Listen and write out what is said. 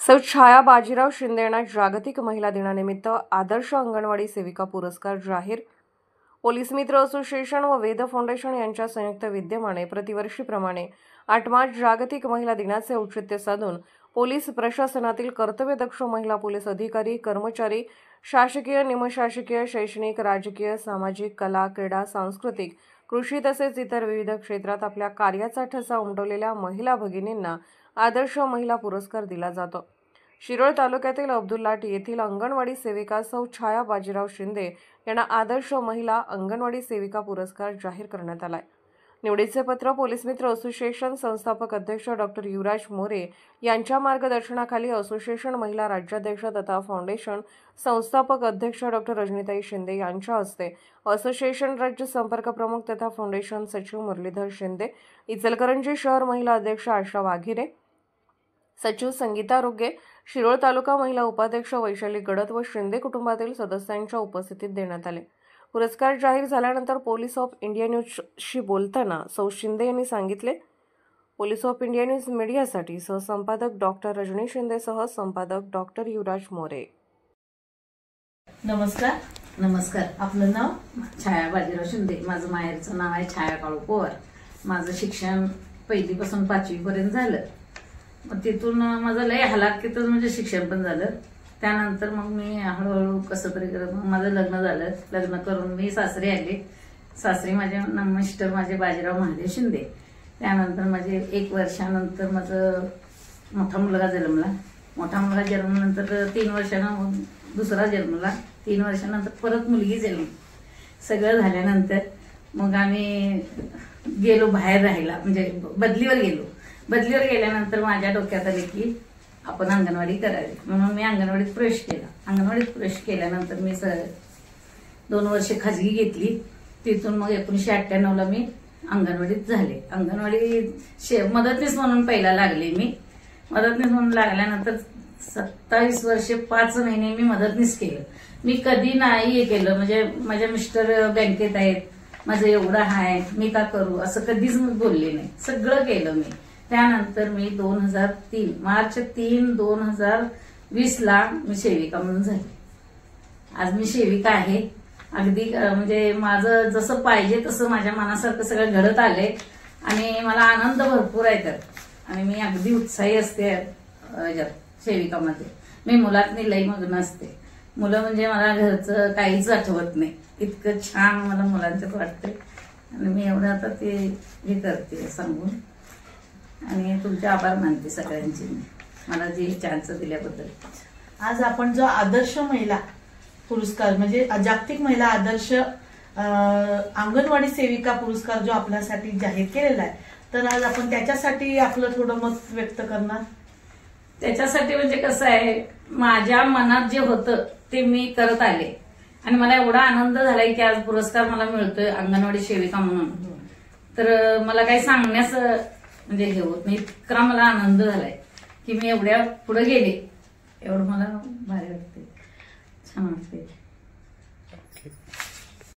सौ छाया बाजीराव शिंदे यांना जागतिक महिला दिनानिमित्त आदर्श अंगणवाडी सेविका पुरस्कार जाहीर। पोलीस मित्र असोसिएशन व वेद फाउंडेशन यांच्या संयुक्त विद्यमाने प्रतिवर्षीप्रमाणे 8 मार्च जागतिक महिला दिनाचे औचित्य साधून पोलीस प्रशासनातील कर्तव्यदक्ष महिला पोलीस अधिकारी, कर्मचारी, शासकीय, निमशासकीय, शैक्षणिक, राजकीय, सामाजिक, कला, क्रीडा, सांस्कृतिक, कृषी तसेच इतर विविध क्षेत्रात आपल्या कार्याचा ठसा उमटवलेल्या महिला भगिनींना आदर्श महिला पुरस्कार दिला जातो। शिरोळ तालुक्यातील अब्दुल्लाट येथील अंगणवाडी सेविका सौ छाया बाजीराव शिंदे यांना आदर्श महिला अंगणवाडी सेविका पुरस्कार जाहीर करण्यात आलाय। निवडीचे पत्र पोलीस मित्र असोसिएशन संस्थापक अध्यक्ष डॉक्टर युवराज मोरे यांच्या मार्गदर्शनाखाली असोसिएशन महिला राज्याध्यक्ष तथा फाउंडेशन संस्थापक अध्यक्ष डॉक्टर रजनीताई शिंदे यांच्या हस्ते असोसिएशन राज्य संपर्क प्रमुख तथा फाउंडेशन सचिव मुरलीधर शिंदे, इचलकरंजी शहर महिला अध्यक्ष आशा वाघिरे, सचिव संगीता रोगे, शिरोळ तालुका महिला उपाध्यक्ष वैशाली गडत व शिंदे कुटुंबातील सदस्यांच्या उपस्थितीत देण्यात आले। पुरस्कार जाहीर झाल्यानंतर पोलीस ऑफ इंडिया न्यूजशी बोलताना सौ शिंदे यांनी सांगितले, पोलीस ऑफ इंडिया न्यूज मीडियासाठी सहसंपादक डॉक्टर रजनी शिंदे सह संपादक डॉक्टर युवराज मोरे। नमस्कार। आपलं नाव? छाया बाजीराव शिंदे। माझं माहेरचं नाव आहे छाया काळू पवार। माझं शिक्षण पहिलीपासून 5वी पर्यंत झालं। मग तिथून माझं लय हलाखीतच म्हणजे शिक्षण पण झालं। त्यानंतर मग मी हळूहळू कसं तरी करत माझं लग्न झालं। लग्न करून मी सासरी आले। सासरी माझे मिस्टर माझे बाजीराव महादेव शिंदे। त्यानंतर माझे 1 वर्षानंतर माझं मोठा मुलगा जन्मला। मोठा मुलगा जन्मल्यानंतर 3 वर्षानं दुसरा जन्मला। 3 वर्षानंतर परत मुलगी जन्मली। सगळं झाल्यानंतर मग आम्ही गेलो बाहेर राहायला, म्हणजे बदलीवर गेलो। बदलीवर गेल्यानंतर माझ्या डोक्यात आले की आपण अंगणवाडी करावी, म्हणून मी अंगणवाडीत प्रवेश केला। अंगणवाडीत प्रवेश केल्यानंतर मी 2 वर्षे खाजगी घेतली। तिथून मग 1998ला मी अंगणवाडीत झाले। अंगणवाडी मदतनीस म्हणून पहिला लागले मी। मदतनीस म्हणून लागल्यानंतर 27 वर्षे 5 महिने मी मदतनीस केलं। मी कधी नाही हे केलं, म्हणजे माझ्या मिस्टर बँकेत आहेत, माझं एवढं आहे, मी का करू असं कधीच बोलले नाही। सगळं केलं मी। त्यानंतर मी 2003 मार्च 3, 2020ला मी सेविका म्हणून झाली। आज मी सेविका आहे। अगदी म्हणजे माझं जसं पाहिजे तसं माझ्या मनासारखं सगळं घडत आले आणि मला आनंद भरपूर आहे त्यात। आणि मी अगदी उत्साही असते सेविकामध्ये। मी मुलातनी लई मग्न असते। मुलं म्हणजे मला घरचं काहीच आठवत नाही, इतकं छान मला मुलांच्यात वाटते। आणि मी एवढं आता ते हे करते सांगून, आणि तुमचे आभार मानते सगळ्यांचे मला जे चान्स दिल्याबद्दल। आज आपण जो आदर्श महिला पुरस्कार म्हणजे जागतिक महिला आदर्श अंगणवाडी सेविका पुरस्कार जो आपल्यासाठी जाहीर केलेला आहे, तर आज आपण त्याच्यासाठी आपलं थोडं मत व्यक्त करणार। त्याच्यासाठी म्हणजे कसं आहे, माझ्या मनात जे होतं ते मी करत आले आणि मला एवढा आनंद झालाय की आज पुरस्कार मला मिळतोय अंगणवाडी सेविका म्हणून। तर मला काही सांगण्यास म्हणजे हे होत नाही, इतका मला आनंद झालाय की मी एवढ्या पुढे गेले, एवढं मला भारी वाटते, छान वाटते।